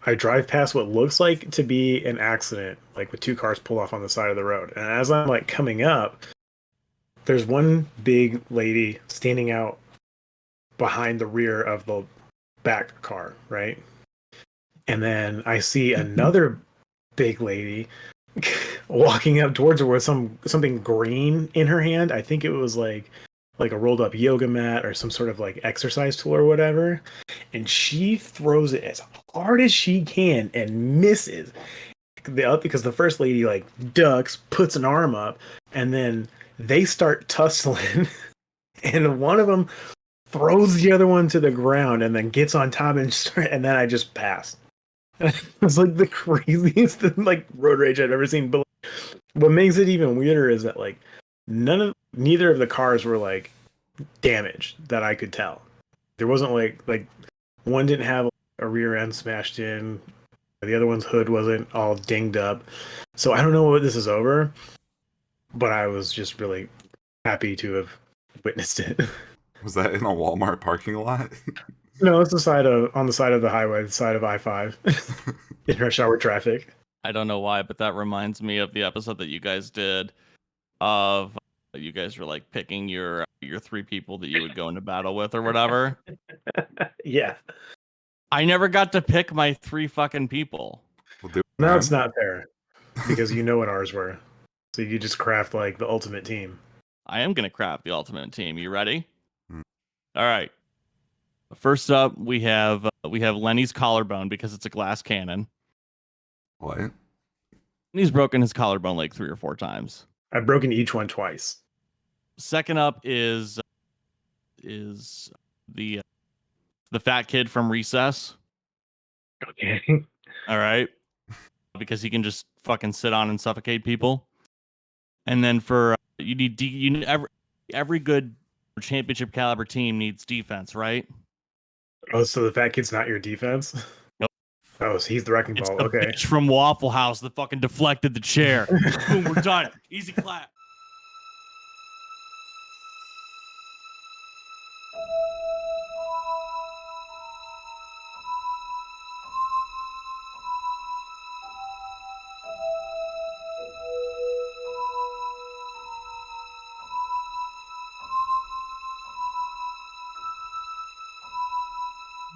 I drive past what looks like to be an accident, like with two cars pulled off on the side of the road. And as I'm like coming up, there's one big lady standing out behind the rear of the back car, right? And then I see another big lady walking up towards her with something green in her hand. I think it was like a rolled up yoga mat or some sort of like exercise tool or whatever. And she throws it as hard as she can and misses. Because the first lady like ducks, puts an arm up, and then they start tussling. And one of them throws the other one to the ground and then gets on top and then I just passed. It was like the craziest like road rage I've ever seen. But what makes it even weirder is that like neither of the cars were like damaged that I could tell. There wasn't like one didn't have a rear end smashed in, the other one's hood wasn't all dinged up. So I don't know what this is over, but I was just really happy to have witnessed it. Was that in a Walmart parking lot? No, it's on the side of the highway, the side of I-5, in rush hour traffic. I don't know why, but that reminds me of the episode that you guys did of you guys were like picking your 3 people that you would go into battle with or whatever. Yeah. I never got to pick my 3 fucking people. No, it's not fair because you know what ours were. So you just craft like the ultimate team. I am going to craft the ultimate team. You ready? All right. First up, we have Lenny's collarbone because it's a glass cannon. What? And he's broken his collarbone like 3 or 4 times. I've broken each one twice. Second up is the fat kid from Recess. Okay. All right. Because he can just fucking sit on and suffocate people. And then for every good championship caliber team needs defense, right? Oh, so the fat kid's not your defense? Nope. Oh, so he's the wrecking ball. The Okay. bitch from Waffle House that fucking deflected the chair. Boom, we're done. Easy clap.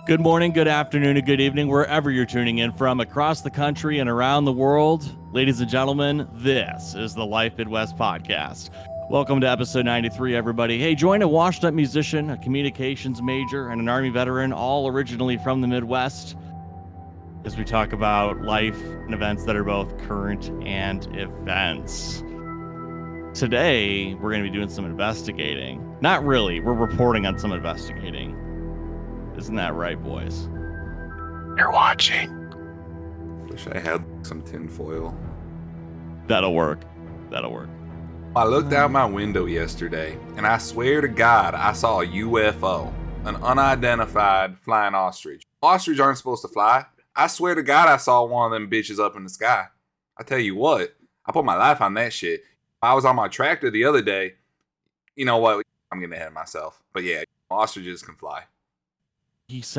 Good morning, good afternoon, and good evening, wherever you're tuning in from across the country and around the world. Ladies and gentlemen, this is the Life Midwest Podcast. Welcome to episode 93, everybody. Hey, join a washed-up musician, a communications major, and an Army veteran, all originally from the Midwest, as we talk about life and events that are both current and events. Today, we're going to be doing some investigating. Not really, we're reporting on some investigating. Isn't that right, boys? You're watching. Wish I had some tinfoil. That'll work. I looked out my window yesterday, and I swear to God, I saw a UFO, an unidentified flying ostrich. Ostriches aren't supposed to fly. I swear to God, I saw one of them bitches up in the sky. I tell you what, I put my life on that shit. I was on my tractor the other day. You know what? I'm getting ahead of myself. But yeah, ostriches can fly.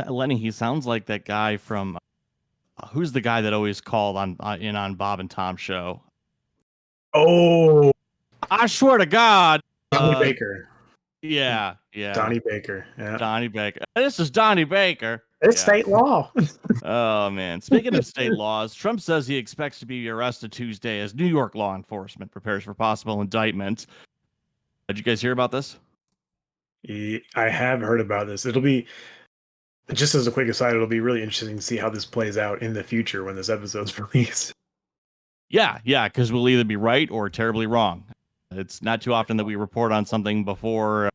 Lenny, he sounds like that guy from who's the guy that always called on Bob and Tom's show? Oh, I swear to God, Donnie Baker. Yeah. Donnie Baker. Yeah. Donnie Baker. This is Donnie Baker. It's state law. Oh man! Speaking of state laws, Trump says he expects to be arrested Tuesday as New York law enforcement prepares for possible indictment. Did you guys hear about this? I have heard about this. It'll be. Just as a quick aside, it'll be really interesting to see how this plays out in the future when this episode's released. Yeah, because we'll either be right or terribly wrong. It's not too often that we report on something before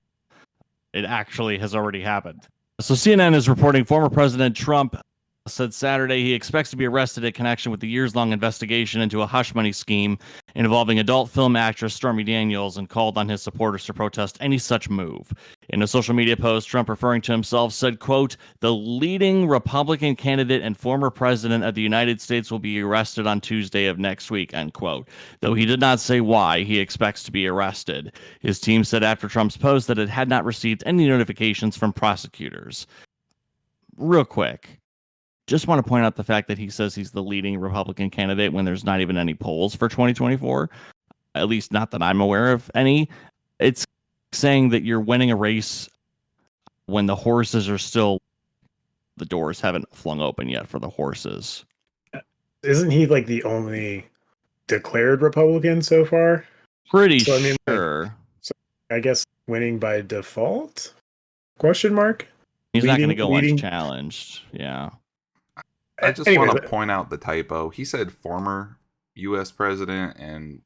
it actually has already happened. So CNN is reporting former President Trump said Saturday he expects to be arrested in connection with the years-long investigation into a hush money scheme involving adult film actress Stormy Daniels and called on his supporters to protest any such move. In a social media post, Trump, referring to himself, said, quote, "The leading Republican candidate and former president of the United States will be arrested on Tuesday of next week," end quote. Though he did not say why he expects to be arrested. His team said after Trump's post that it had not received any notifications from prosecutors. Real quick. just want to point out the fact that he says he's the leading Republican candidate when there's not even any polls for 2024, at least not that I'm aware of any. It's saying that you're winning a race when the horses are still, the doors haven't flung open yet for the horses. Isn't he like the only declared Republican so far? Pretty So, I mean, sure. I guess winning by default? Question mark? He's not going to go leading- unchallenged. Yeah. I just Anyway, want to point out the typo. He said former U.S. president, and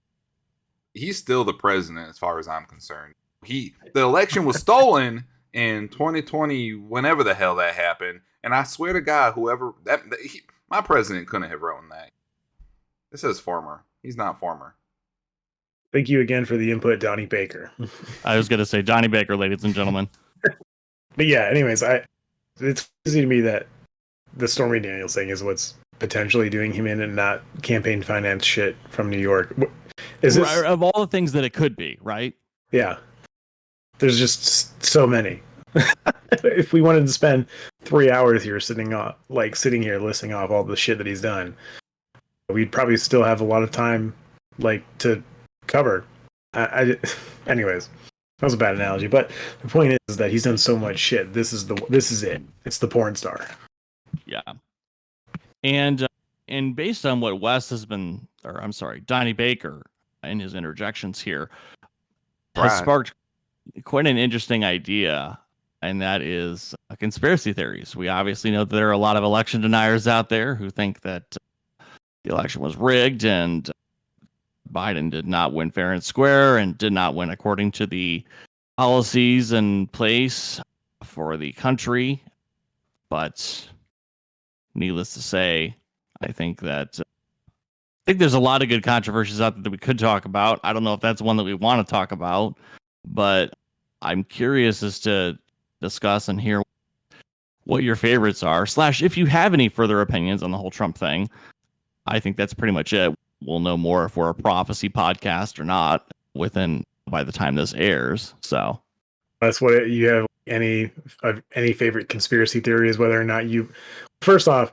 he's still the president as far as I'm concerned. The election was stolen in 2020, whenever the hell that happened, and I swear to God, my president couldn't have written that. It says former. He's not former. Thank you again for the input, Donnie Baker. I was going to say Johnny Baker, ladies and gentlemen. But yeah, anyways, it's crazy to me that the Stormy Daniels thing is what's potentially doing him in and not campaign finance shit from New York. Is this, of all the things that it could be, right? Yeah. There's just so many. If we wanted to spend 3 hours here sitting here listing off all the shit that he's done, we'd probably still have a lot of time to cover. Anyways, that was a bad analogy, but the point is that he's done so much shit. This is it. It's the porn star. Yeah. And based on what Wes has been, or I'm sorry, Donnie Baker in his interjections here has sparked quite an interesting idea, and that is conspiracy theories. We obviously know that there are a lot of election deniers out there who think that the election was rigged and Biden did not win fair and square and did not win according to the policies in place for the country. But needless to say, I think there's a lot of good controversies out there that we could talk about. I don't know if that's one that we want to talk about, but I'm curious as to discuss and hear what your favorites are, / if you have any further opinions on the whole Trump thing. I think that's pretty much it. We'll know more if we're a prophecy podcast or not by the time this airs. So that's what you have. Any favorite conspiracy theories? Whether or not first off,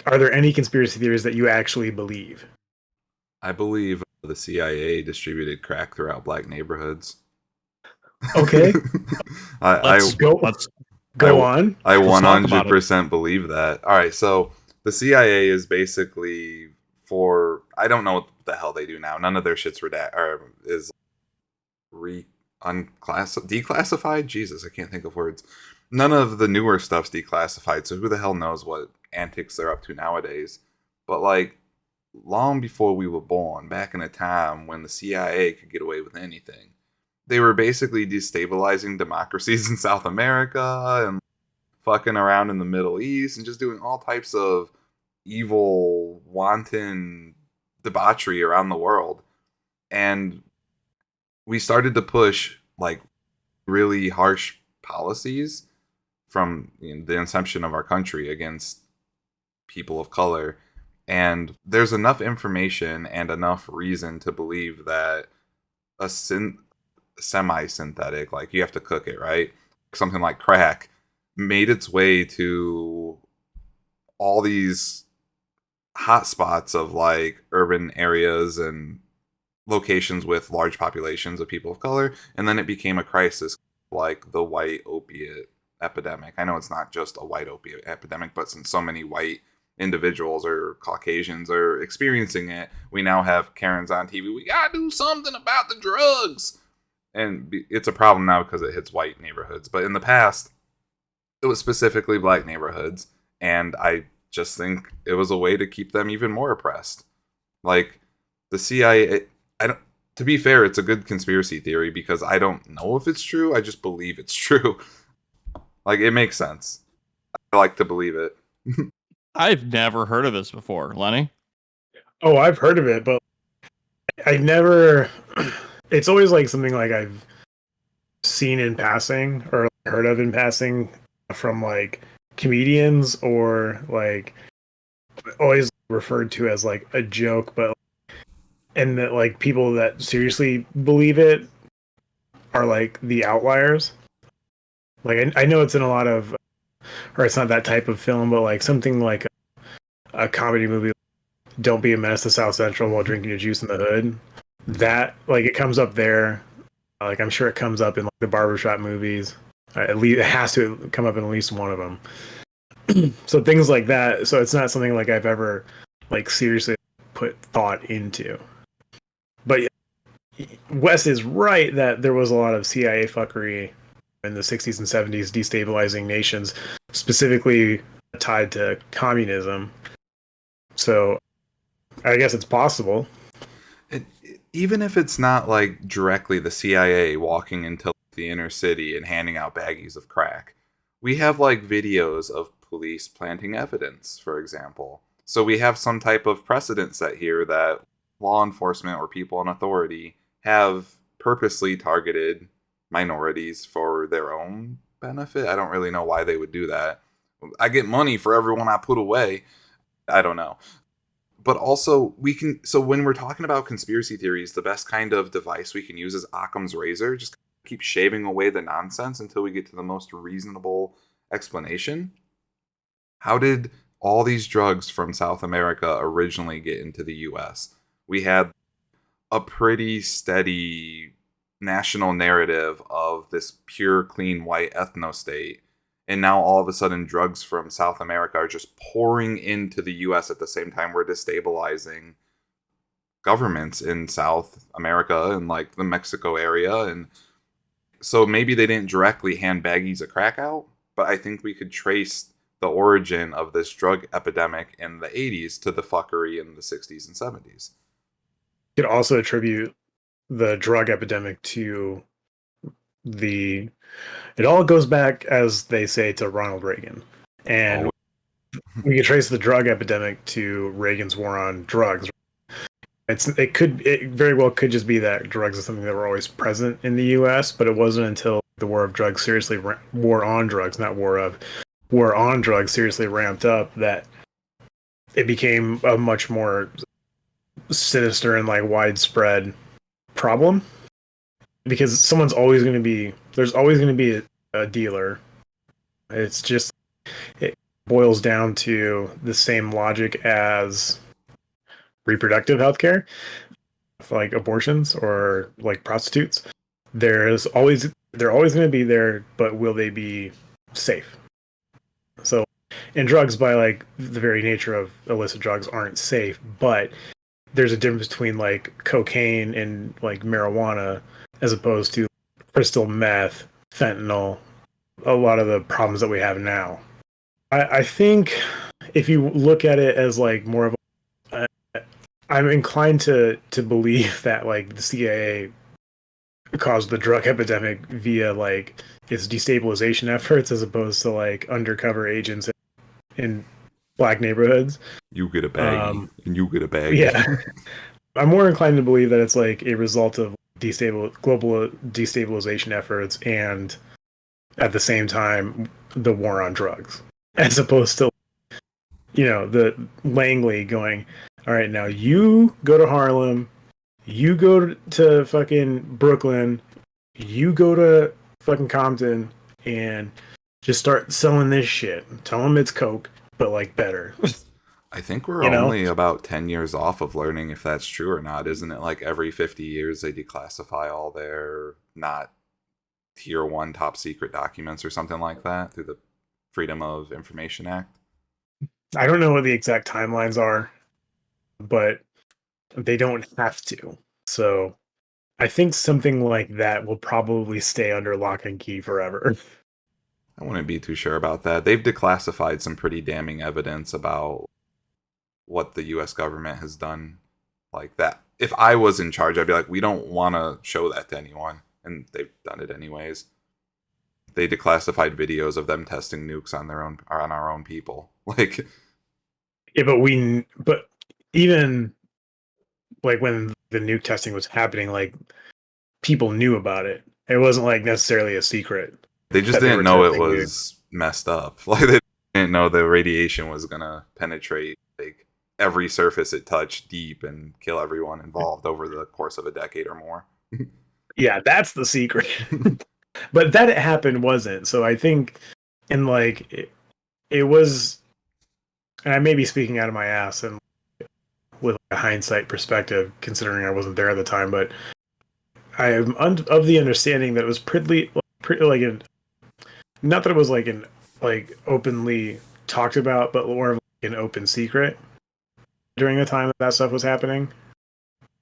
are there any conspiracy theories that you actually believe? I believe the CIA distributed crack throughout black neighborhoods. Okay. Let's go on. I 100% believe that. All right, so the CIA is basically I don't know what the hell they do now. None of their shit's declassified. Jesus, I can't think of words. None of the newer stuff's declassified, so who the hell knows what antics they're up to nowadays. But long before we were born, back in a time when the CIA could get away with anything, they were basically destabilizing democracies in South America and fucking around in the Middle East and just doing all types of evil, wanton debauchery around the world. And we started to push really harsh policies from the inception of our country against people of color. And there's enough information and enough reason to believe that a semi-synthetic, you have to cook it, right? Something like crack made its way to all these hot spots of urban areas and locations with large populations of people of color, and then it became a crisis like the white opiate epidemic. I know it's not just a white opiate epidemic, but since so many white individuals or Caucasians are experiencing it, we now have Karens on TV. We gotta do something about the drugs. And it's a problem now because it hits white neighborhoods. But in the past, it was specifically black neighborhoods. And I just think it was a way to keep them even more oppressed. The CIA, to be fair, it's a good conspiracy theory because I don't know if it's true. I just believe it's true. It makes sense. I like to believe it. I've never heard of this before, Lenny. Oh, I've heard of it, but I never. It's always something I've seen in passing or heard of in passing from comedians or always referred to as a joke, but and that people that seriously believe it are the outliers. I know it's in a lot of, or it's not that type of film, but something a comedy movie, Don't Be a Menace to South Central while drinking your juice in the hood. That like it comes up there. Like I'm sure it comes up in like the barbershop movies. At least it has to come up in at least one of them. So things like that. So it's not something like I've ever like seriously put thought into. But Wes is right that there was a lot of CIA fuckery in the 60s and 70s destabilizing nations, specifically tied to communism. So I guess it's possible. Even if it's not like directly the CIA walking into the inner city and handing out baggies of crack, we have like videos of police planting evidence, for example. So we have some type of precedent set here that law enforcement or people in authority have purposely targeted minorities for their own benefit. I don't really know why they would do that. I get money for everyone I put away. I don't know. But also, we can. So when we're talking about conspiracy theories, the best kind of device we can use is Occam's razor. Just keep shaving away the nonsense until we get to the most reasonable explanation. How did all these drugs from South America originally get into the US? We had a pretty steady national narrative of this pure, clean, white ethno-state. And now all of a sudden drugs from South America are just pouring into the US at the same time we're destabilizing governments in South America and like the Mexico area. And so maybe they didn't directly hand baggies of crack out, but I think we could trace the origin of this drug epidemic in the 80s to the fuckery in the 60s and 70s. You could also attribute the drug epidemic to it all goes back, as they say, to Ronald Reagan. And we could trace the drug epidemic to Reagan's war on drugs. It very well could just be that drugs is something that were always present in the U.S., but it wasn't until the war of drugs war on drugs seriously ramped up that it became a much more sinister and like widespread problem. Because there's always going to be a dealer. It's just, it boils down to the same logic as reproductive health care, like abortions or like prostitutes. They're always going to be there, but will they be safe? So, and drugs, by like the very nature of illicit drugs, aren't safe, but there's a difference between like cocaine and like marijuana as opposed to crystal meth, fentanyl, a lot of the problems that we have now. I think if you look at it as like more of I'm inclined to believe that like the CIA caused the drug epidemic via like its destabilization efforts as opposed to like undercover agents in black neighborhoods. You get a baggie, and you get a baggie. Yeah. I'm more inclined to believe that it's like a result of global destabilization efforts and at the same time the war on drugs, as opposed to the Langley going, all right, now you go to Harlem, you go to fucking Brooklyn, you go to fucking Compton and just start selling this shit. Tell them it's coke, but like better. I think we're only about 10 years off of learning if that's true or not. Isn't it like every 50 years they declassify all their not tier 1 top secret documents or something like that through the Freedom of Information Act? I don't know what the exact timelines are, but they don't have to. So I think something like that will probably stay under lock and key forever. I wouldn't be too sure about that. They've declassified some pretty damning evidence about what the US government has done like that. If I was in charge, I'd be like, we don't want to show that to anyone. And they've done it anyways. They declassified videos of them testing nukes on our own people. Like, yeah, but even like when the nuke testing was happening, like people knew about it. It wasn't like necessarily a secret. They just didn't know it was messed up. Like they didn't know the radiation was gonna penetrate like every surface it touched deep and kill everyone involved over the course of a decade or more. Yeah, that's the secret. But that it happened wasn't. So I think, and like it was and I may be speaking out of my ass and with a hindsight perspective, considering I wasn't there at the time, but I am of the understanding that it was pretty like not that it was like openly talked about, but more of like an open secret during the time that stuff was happening.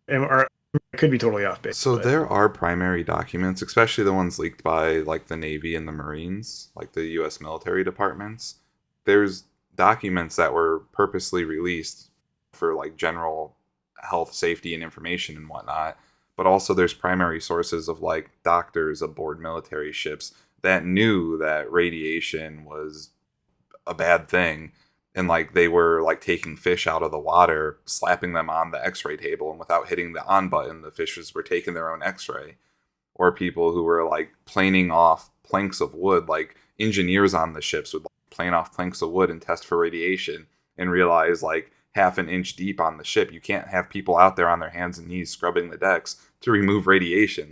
Or I could be totally off base. So But there are primary documents, especially the ones leaked by like the Navy and the Marines, like the U.S. military departments. There's documents that were purposely released for like general health, safety, and information and whatnot. But also there's primary sources of like doctors aboard military ships that knew that radiation was a bad thing, and like they were like taking fish out of the water, slapping them on the x-ray table, and without hitting the on button the fishes were taking their own x-ray. Or people who were like planing off planks of wood, like engineers on the ships would like, plane off planks of wood and test for radiation, and realize like half an inch deep on the ship you can't have people out there on their hands and knees scrubbing the decks to remove radiation.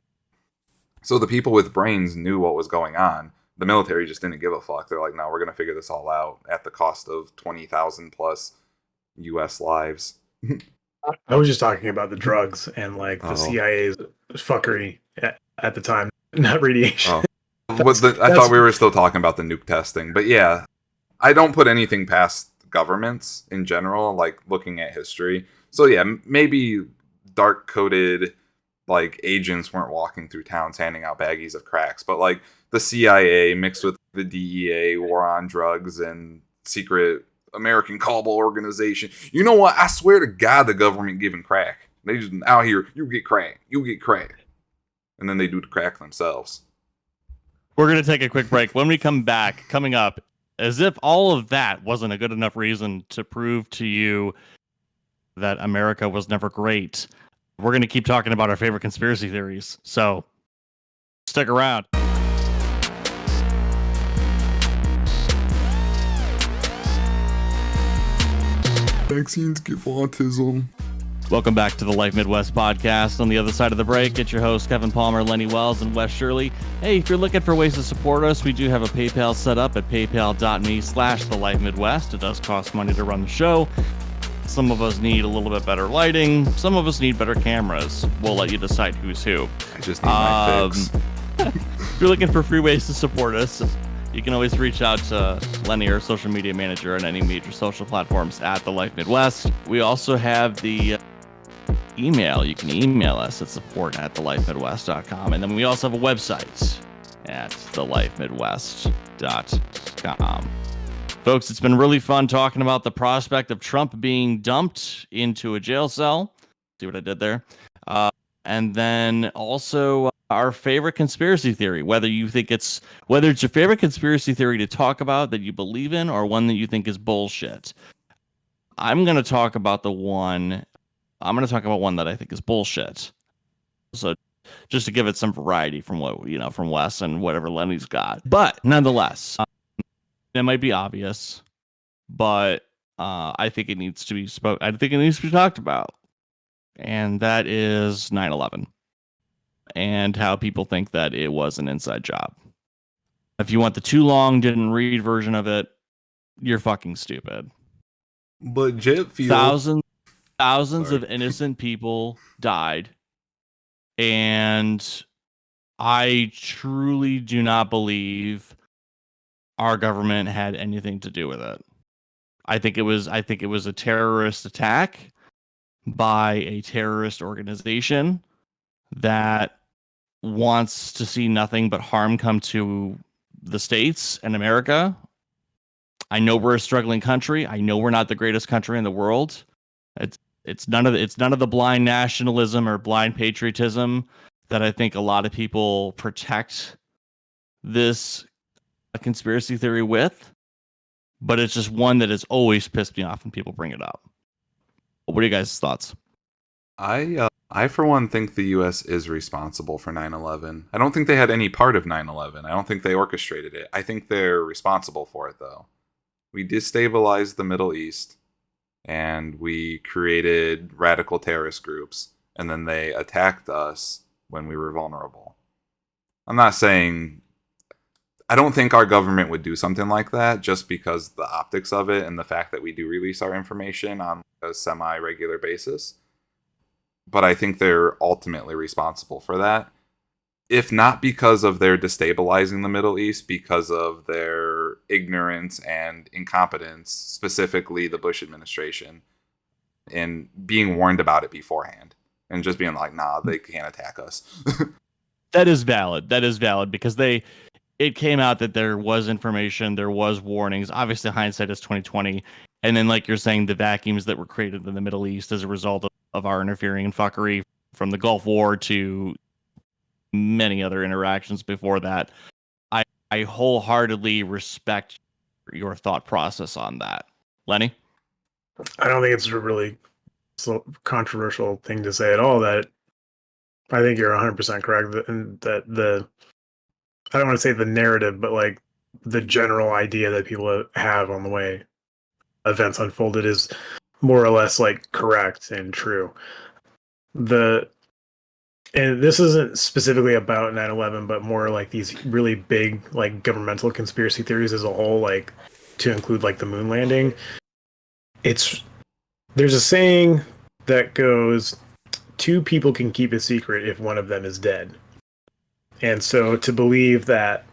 So the people with brains knew what was going on. The military just didn't give a fuck. They're like, no, we're going to figure this all out at the cost of 20,000 plus U.S. lives. I was just talking about the drugs and like the Oh. CIA's fuckery at the time, not radiation. Oh. I thought we were still talking about the nuke testing. But yeah, I don't put anything past governments in general, like looking at history. So yeah, maybe dark-coded like agents weren't walking through towns handing out baggies of cracks, but like the CIA mixed with the DEA, war on drugs, and secret American cabal organization. You know what? I swear to God, the government giving crack. They just out here, you get crack, and then they do the crack themselves. We're going to take a quick break. When we come back, coming up, as if all of that wasn't a good enough reason to prove to you that America was never great, we're going to keep talking about our favorite conspiracy theories. So stick around. Vaccines give autism. Welcome back to the Life Midwest podcast. On the other side of the break, it's your host, Kevin Palmer, Lenny Wells, and Wes Shirley. Hey, if you're looking for ways to support us, we do have a PayPal set up at paypal.me/thelifemidwest. It does cost money to run the show. Some of us need a little bit better lighting. Some of us need better cameras. We'll let you decide who's who. I just need my fix. If you're looking for free ways to support us, you can always reach out to Lenny, our social media manager, on any major social platforms at The Life Midwest. We also have the email. You can email us at support@thelifemidwest.com. And then we also have a website at thelifemidwest.com. Folks, it's been really fun talking about the prospect of Trump being dumped into a jail cell. See what I did there? And then also our favorite conspiracy theory, whether it's your favorite conspiracy theory to talk about that you believe in or one that you think is bullshit. I'm going to talk about one that I think is bullshit. So just to give it some variety from from Wes and whatever Lenny's got. But nonetheless, it might be obvious, but I think it needs to be I think it needs to be talked about. And that is 9/11 and how people think that it was an inside job. If you want the too long, didn't read version of it, you're fucking stupid. But jet fuel. Thousands of innocent people died. And I truly do not believe our government had anything to do with it. I think it was a terrorist attack by a terrorist organization that wants to see nothing but harm come to the States and America. I know we're a struggling country. I know we're not the greatest country in the world. It's none of the blind nationalism or blind patriotism that I think a lot of people protect this conspiracy theory with, but it's just one that has always pissed me off when people bring it up. What are you guys' thoughts? I for one think the U.S. is responsible for 9/11. I don't think they had any part of 9/11. I don't think they orchestrated it. I think they're responsible for it, though. We destabilized the Middle East, and we created radical terrorist groups, and then they attacked us when we were vulnerable. I'm not saying I don't think our government would do something like that just because the optics of it and the fact that we do release our information on a semi-regular basis. But I think they're ultimately responsible for that. If not because of their destabilizing the Middle East, because of their ignorance and incompetence, specifically the Bush administration, and being warned about it beforehand and just being like, nah, they can't attack us. That is valid. That is valid because it came out that there was information, there was warnings. Obviously, hindsight is 2020. And then, like you're saying, the vacuums that were created in the Middle East as a result of our interfering and fuckery from the Gulf War to many other interactions before that. I wholeheartedly respect your thought process on that. Lenny? I don't think it's a really controversial thing to say at all. That I think you're 100% correct. That the I don't want to say the narrative, but like the general idea that people have on the way events unfolded is more or less like correct and true. And this isn't specifically about 9/11, but more like these really big like governmental conspiracy theories as a whole, like to include like the moon landing. There's a saying that goes, two people can keep a secret if one of them is dead. And so to believe that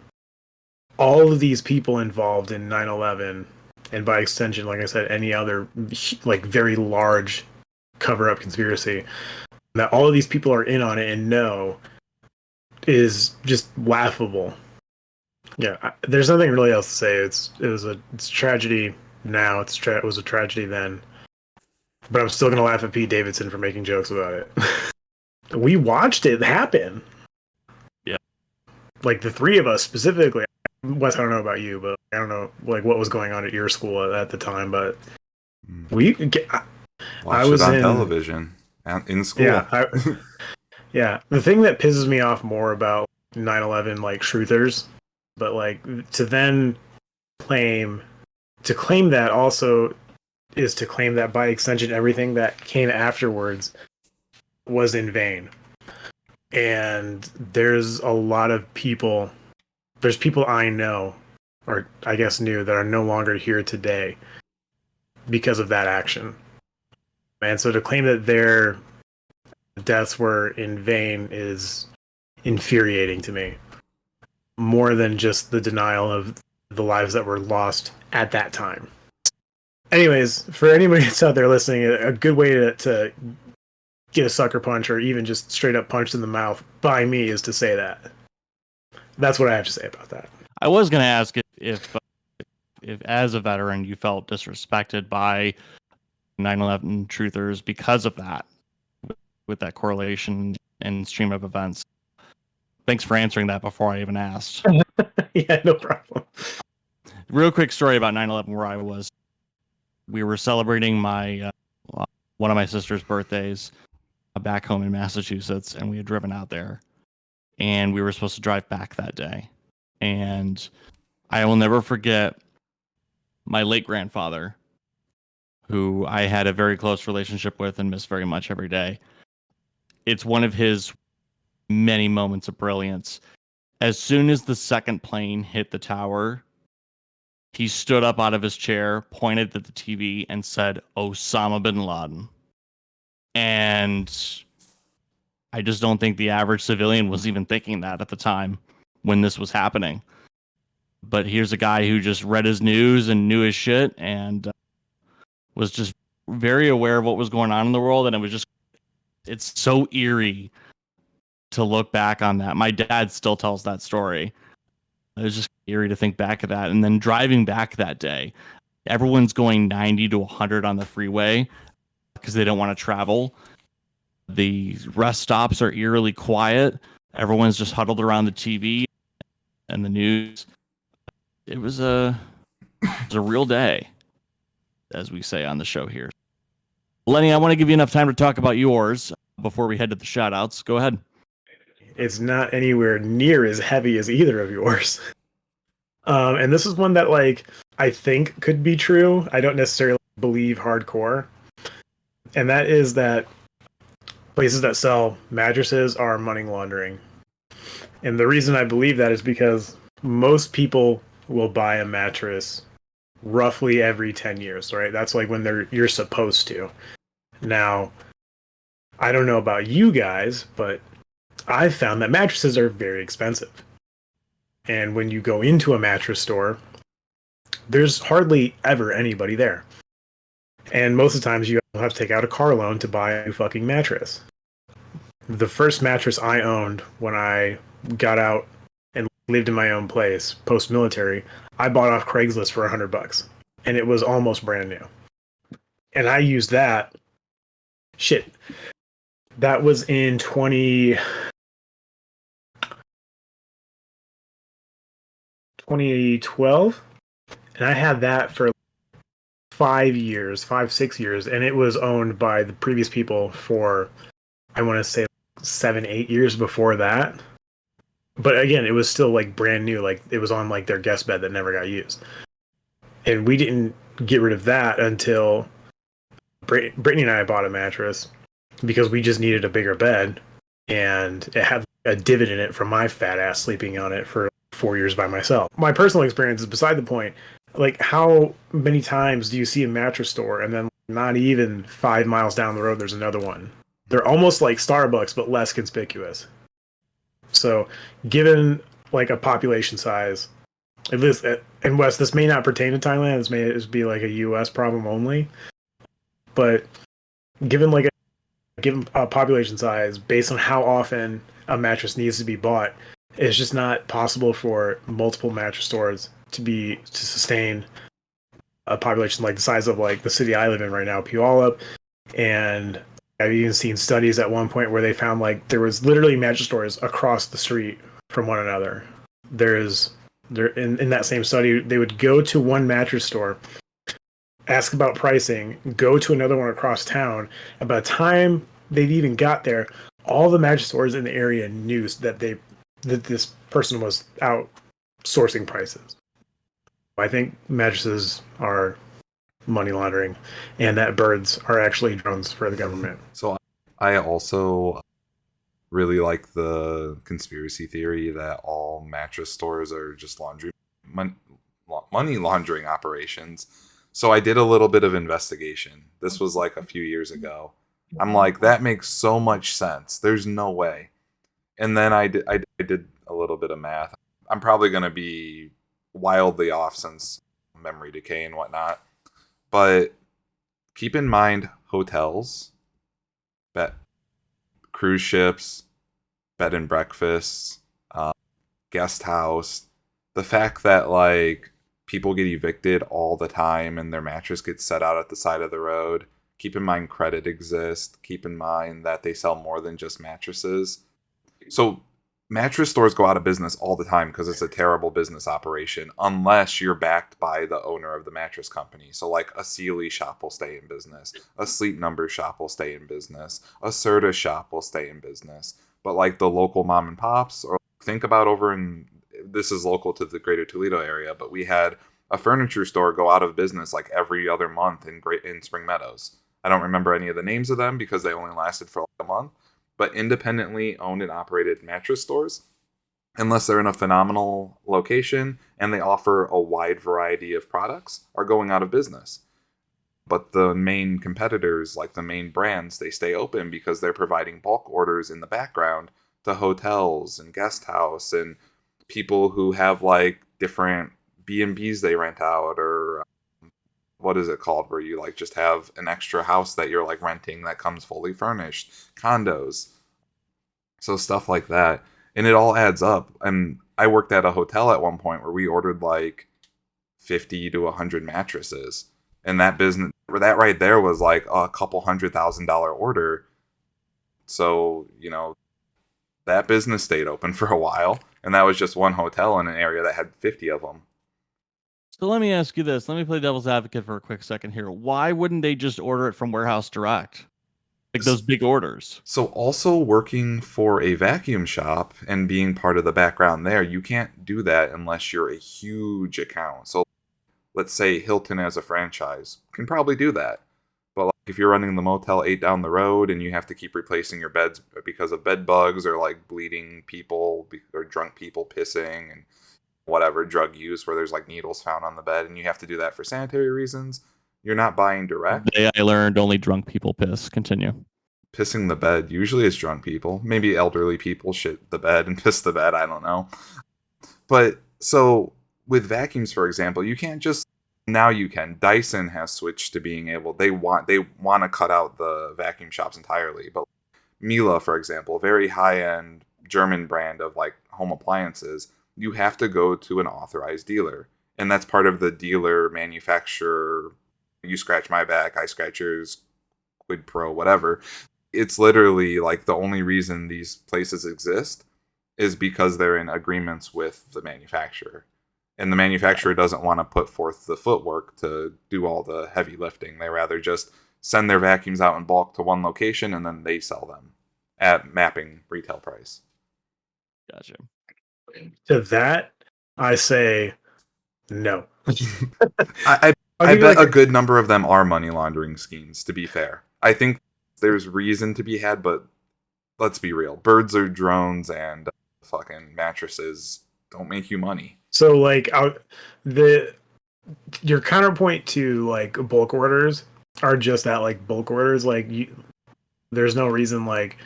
all of these people involved in 9/11, and by extension, like I said, any other like very large cover-up conspiracy, that all of these people are in on it and know, is just laughable. Yeah, there's nothing really else to say. It's tragedy now. It was a tragedy then. But I'm still gonna laugh at Pete Davidson for making jokes about it. We watched it happen. Yeah, like the three of us specifically. Wes, I don't know about you, but I don't know like what was going on at your school at the time. But I was on in television in school. Yeah, the thing that pisses me off more about 9/11 like truthers, but like to then claim that also is to claim that by extension everything that came afterwards was in vain. And there's people I know, or I guess knew, that are no longer here today because of that action. And so to claim that their deaths were in vain is infuriating to me, more than just the denial of the lives that were lost at that time. Anyways, for anybody that's out there listening, a good way to get a sucker punch or even just straight up punched in the mouth by me is to say that. That's what I have to say about that. I was going to ask if as a veteran you felt disrespected by 9/11 truthers because of that, with that correlation and stream of events. Thanks for answering that before I even asked. Yeah, no problem. Real quick story about 9/11 where I was. We were celebrating my one of my sister's birthdays back home in Massachusetts, and we had driven out there, and we were supposed to drive back that day. And I will never forget my late grandfather, who I had a very close relationship with and miss very much every day. It's one of his many moments of brilliance. As soon as the second plane hit the tower, he stood up out of his chair, pointed at the TV, and said, "Osama bin Laden." And I just don't think the average civilian was even thinking that at the time when this was happening. But here's a guy who just read his news and knew his shit and was just very aware of what was going on in the world. And it's so eerie to look back on that. My dad still tells that story. It was just eerie to think back of that. And then driving back that day, everyone's going 90 to 100 on the freeway because they don't want to travel. The rest stops are eerily quiet. Everyone's just huddled around the TV and the news. It was a real day, as we say on the show here. Lenny, I want to give you enough time to talk about yours before we head to the shout outs. Go ahead. It's not anywhere near as heavy as either of yours. And this is one that like I think could be true. I don't necessarily believe hardcore. And that is that places that sell mattresses are money laundering. And the reason I believe that is because most people will buy a mattress roughly every 10 years, right? That's like when you're supposed to. Now, I don't know about you guys, but I've found that mattresses are very expensive. And when you go into a mattress store, there's hardly ever anybody there. And most of the times you have to take out a car loan to buy a new fucking mattress. The first mattress I owned when I got out and lived in my own place post-military, I bought off Craigslist for $100, and it was almost brand new. And I used that. Shit, that was in 2012, and I had that for 5 years, 6 years, and it was owned by the previous people for, I want to say, 7, 8 years before that. But again, it was still like brand new, like it was on like their guest bed that never got used. And we didn't get rid of that until Brittany and I bought a mattress because we just needed a bigger bed, and it had a divot in it from my fat ass sleeping on it for 4 years by myself. My personal experience is beside the point. Like, how many times do you see a mattress store and then not even 5 miles down the road there's another one? They're almost like Starbucks but less conspicuous. So, given like a population size, at least in West, this may not pertain to Thailand. This may just be like a U.S. problem only. But given a population size, based on how often a mattress needs to be bought, it's just not possible for multiple mattress stores to sustain a population like the size of like the city I live in right now, Puyallup. And I've even seen studies at one point where they found like there was literally mattress stores across the street from one another. In that same study, they would go to one mattress store, ask about pricing, go to another one across town, and by the time they'd even got there, all the mattress stores in the area knew that this person was out sourcing prices. I think mattresses are money laundering, and that birds are actually drones for the government. So I also really like the conspiracy theory that all mattress stores are just money laundering operations. So I did a little bit of investigation. This was like a few years ago. I'm like, that makes so much sense. There's no way. And then I did a little bit of math. I'm probably going to be wildly off since memory decay and whatnot. But keep in mind hotels, cruise ships, bed and breakfasts, guest house. The fact that like people get evicted all the time and their mattress gets set out at the side of the road. Keep in mind credit exists. Keep in mind that they sell more than just mattresses. So mattress stores go out of business all the time because it's a terrible business operation unless you're backed by the owner of the mattress company. So like a Sealy shop will stay in business. A Sleep Number shop will stay in business. A Serta shop will stay in business. But like the local mom and pops, or think about this is local to the greater Toledo area, but we had a furniture store go out of business like every other month in Spring Meadows. I don't remember any of the names of them because they only lasted for like a month. But independently owned and operated mattress stores, unless they're in a phenomenal location and they offer a wide variety of products, are going out of business. But the main competitors, like the main brands, they stay open because they're providing bulk orders in the background to hotels and guest house and people who have like different B&Bs they rent out, or what is it called, where you like just have an extra house that you're like renting that comes fully furnished, condos. So stuff like that. And it all adds up. And I worked at a hotel at one point where we ordered like 50 to 100 mattresses. And that right there was like a couple $100,000 order. So, that business stayed open for a while. And that was just one hotel in an area that had 50 of them. So let me ask you this. Let me play devil's advocate for a quick second here. Why wouldn't they just order it from Warehouse Direct? Like those big orders. So also working for a vacuum shop and being part of the background there, you can't do that unless you're a huge account. So let's say Hilton as a franchise can probably do that. But like if you're running the Motel 8 down the road and you have to keep replacing your beds because of bed bugs or like bleeding people or drunk people pissing, and whatever drug use where there's like needles found on the bed and you have to do that for sanitary reasons. You're not buying direct. The day I learned only drunk people piss. Continue. Pissing the bed usually is drunk people. Maybe elderly people shit the bed and piss the bed. I don't know. But so with vacuums, for example, you can't just now you can. Dyson has switched to being able they want to cut out the vacuum shops entirely. But Miele, for example, very high end German brand of like home appliances, you have to go to an authorized dealer. And that's part of the dealer manufacturer. You scratch my back, I scratch yours, quid pro, whatever. It's literally like the only reason these places exist is because they're in agreements with the manufacturer. And the manufacturer doesn't want to put forth the footwork to do all the heavy lifting. They rather just send their vacuums out in bulk to one location and then they sell them at mapping retail price. Gotcha. To that, I say no. I bet a good number of them are money laundering schemes, to be fair. I think there's reason to be had, but let's be real. Birds or drones and fucking mattresses don't make you money. So like your counterpoint to like bulk orders are just that, like bulk orders. Like there's no reason, like,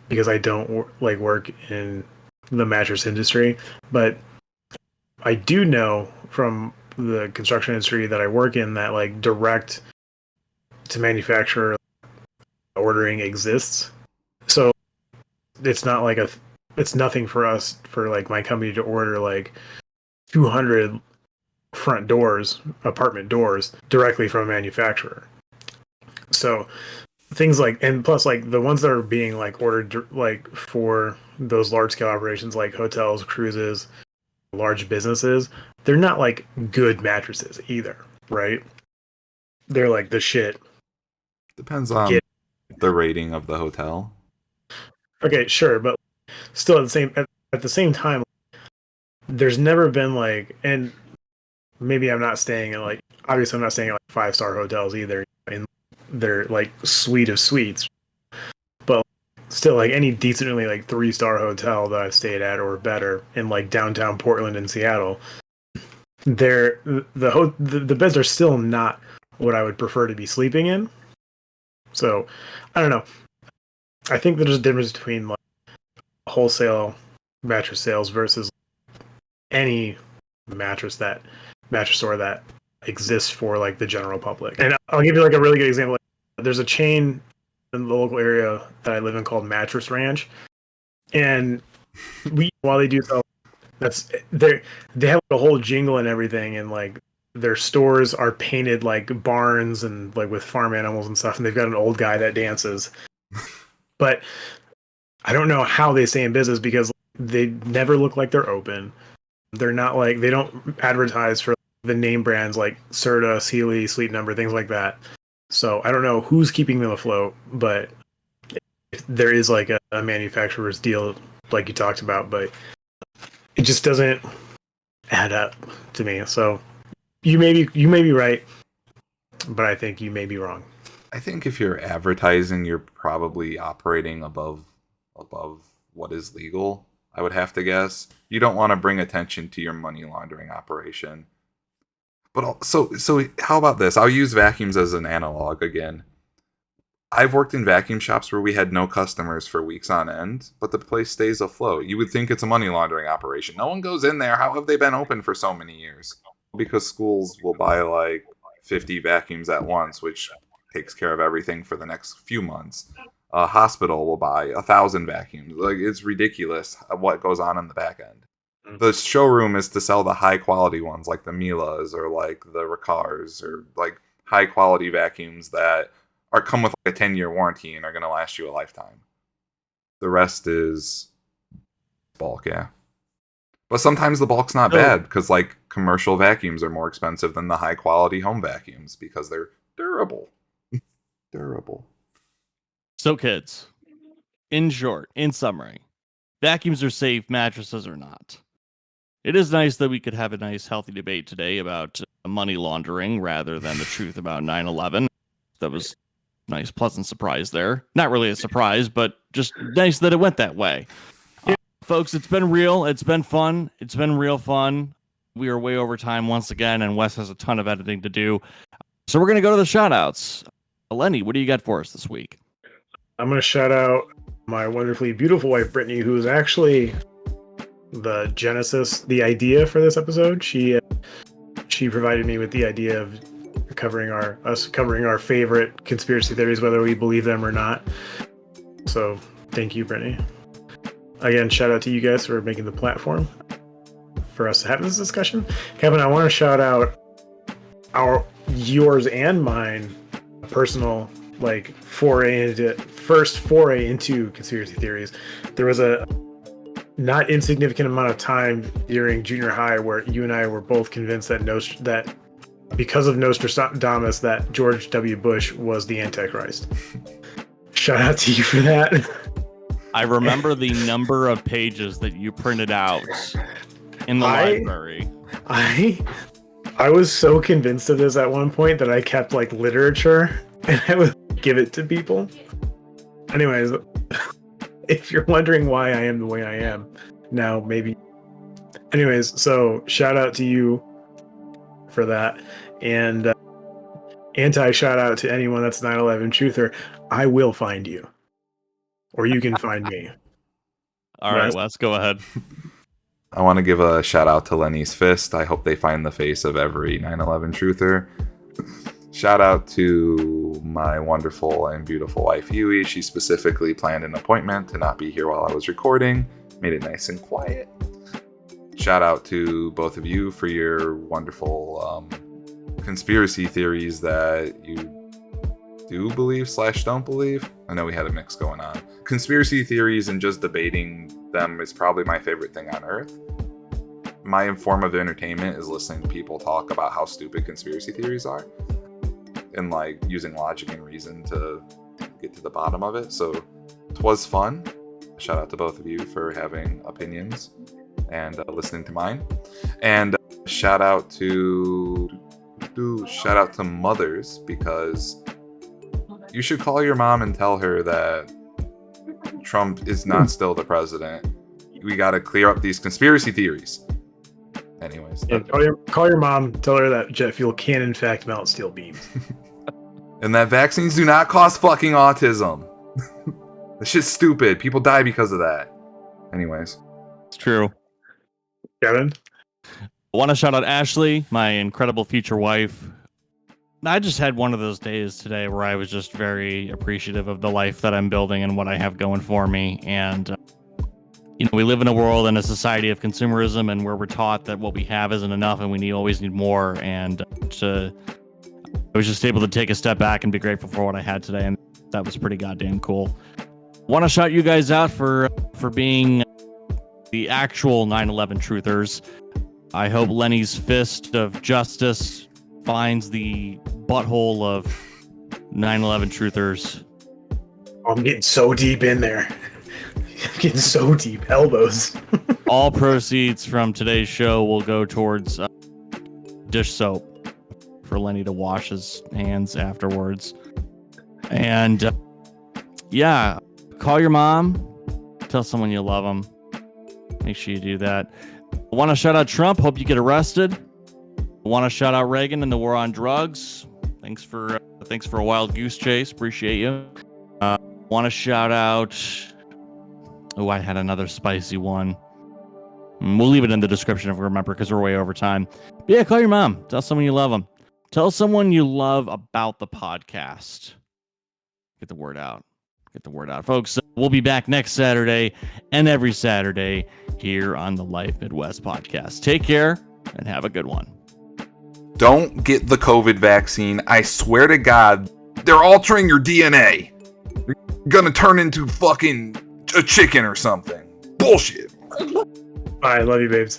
because I don't like work in the mattress industry, but I do know from the construction industry that I work in that like direct to manufacturer ordering exists. So it's not like it's nothing for us, for like my company, to order like 200 front doors, apartment doors directly from a manufacturer. So things like, and plus like the ones that are being like ordered like for those large scale operations like hotels, cruises, large businesses, they're not like good mattresses either, right? They're like the shit. Depends on the rating of the hotel. Okay, sure, but still at the same time, there's never been like, and maybe I'm not staying at like, obviously I'm not staying at like 5-star hotels either in their like suite of suites, but still like any decently like 3-star hotel that I've stayed at or better in like downtown Portland and Seattle, the beds are still not what I would prefer to be sleeping in. So I don't know. I think there's a difference between like wholesale mattress sales versus any mattress store that exists for like the general public. And I'll give you like a really good example. There's a chain in the local area that I live in called Mattress Ranch, and while they do sell, they have a whole jingle and everything, and like their stores are painted like barns and like with farm animals and stuff, and they've got an old guy that dances. But I don't know how they stay in business because they never look like they're open. They're not like, they don't advertise for the name brands like Serta, Sealy, Sleep Number, things like that. So I don't know who's keeping them afloat, but there is like a manufacturer's deal like you talked about, but it just doesn't add up to me. So you may be right, but I think you may be wrong. I think if you're advertising, you're probably operating above what is legal, I would have to guess. You don't want to bring attention to your money laundering operation. But so how about this? I'll use vacuums as an analog again. I've worked in vacuum shops where we had no customers for weeks on end, but the place stays afloat. You would think it's a money laundering operation. No one goes in there. How have they been open for so many years? Because schools will buy like 50 vacuums at once, which takes care of everything for the next few months. A hospital will buy 1,000 vacuums. Like, it's ridiculous what goes on in the back end. The showroom is to sell the high quality ones like the Mielas or like the Ricars or like high quality vacuums that come with like a 10-year warranty and are going to last you a lifetime. The rest is bulk, yeah. But sometimes the bulk's not bad because like commercial vacuums are more expensive than the high quality home vacuums because they're durable. Durable. So kids, in short, in summary, vacuums are safe, mattresses are not. It is nice that we could have a nice healthy debate today about money laundering rather than the truth about 9/11. That was a nice, pleasant surprise there. Not really a surprise, but just nice that it went that way. folks, it's been real. It's been fun. It's been real fun. We are way over time once again, and Wes has a ton of editing to do. So we're going to go to the shout-outs. Lenny, what do you got for us this week? I'm going to shout out my wonderfully beautiful wife, Brittany, who is actually the genesis, the idea for this episode. She provided me with the idea of covering our favorite conspiracy theories, whether we believe them or not. So thank you, Brittany. Again, shout out to you guys for making the platform for us to have this discussion. Kevin, I want to shout out yours and mine personal first foray into conspiracy theories. There was a not insignificant amount of time during junior high where you and I were both convinced that because of Nostradamus that George W. Bush was the Antichrist. Shout out to you for that. I remember the number of pages that you printed out in the library. I was so convinced of this at one point that I kept literature and I would give it to people. Anyways, if you're wondering why I am the way I am now, maybe. Anyways, so shout out to you for that. And anti-shout out to anyone that's 9/11 truther. I will find you. Or you can find me. All right, Wes, go ahead. I want to give a shout out to Lenny's Fist. I hope they find the face of every 9/11 truther. Shout out to my wonderful and beautiful wife, Yui. She specifically planned an appointment to not be here while I was recording. Made it nice and quiet. Shout out to both of you for your wonderful conspiracy theories that you do believe / don't believe. I know we had a mix going on. Conspiracy theories and just debating them is probably my favorite thing on earth. My form of entertainment is listening to people talk about how stupid conspiracy theories are and using logic and reason to get to the bottom of it. So it was fun. Shout out to both of you for having opinions and listening to mine. And shout out to mothers, because you should call your mom and tell her that Trump is not still the president. We got to clear up these conspiracy theories. Anyways. Yeah, call your mom, tell her that jet fuel can in fact melt steel beams. And that vaccines do not cause fucking autism. That shit's stupid. People die because of that. Anyways. It's true. Kevin? I want to shout out Ashley, my incredible future wife. I just had one of those days today where I was just very appreciative of the life that I'm building and what I have going for me. And, we live in a world and a society of consumerism, and where we're taught that what we have isn't enough and we always need more. And I was just able to take a step back and be grateful for what I had today. And that was pretty goddamn cool. Want to shout you guys out for being the actual 9/11 truthers. I hope Lenny's fist of justice finds the butthole of 9/11 truthers. I'm getting so deep in there. I'm getting so deep. Elbows. All proceeds from today's show will go towards dish soap for Lenny to wash his hands afterwards. And call your mom. Tell someone you love them. Make sure you do that. I want to shout out Trump. Hope you get arrested. I want to shout out Reagan and the war on drugs. Thanks for a wild goose chase. Appreciate you. Want to shout out. Oh, I had another spicy one. We'll leave it in the description if we remember, because we're way over time. But yeah, call your mom. Tell someone you love them. Tell someone you love about the podcast. Get the word out. Get the word out, folks. We'll be back next Saturday and every Saturday here on the Life Midwest podcast. Take care and have a good one. Don't get the COVID vaccine. I swear to God, they're altering your DNA. You're gonna turn into fucking a chicken or something. Bullshit. Bye. Love you, babes.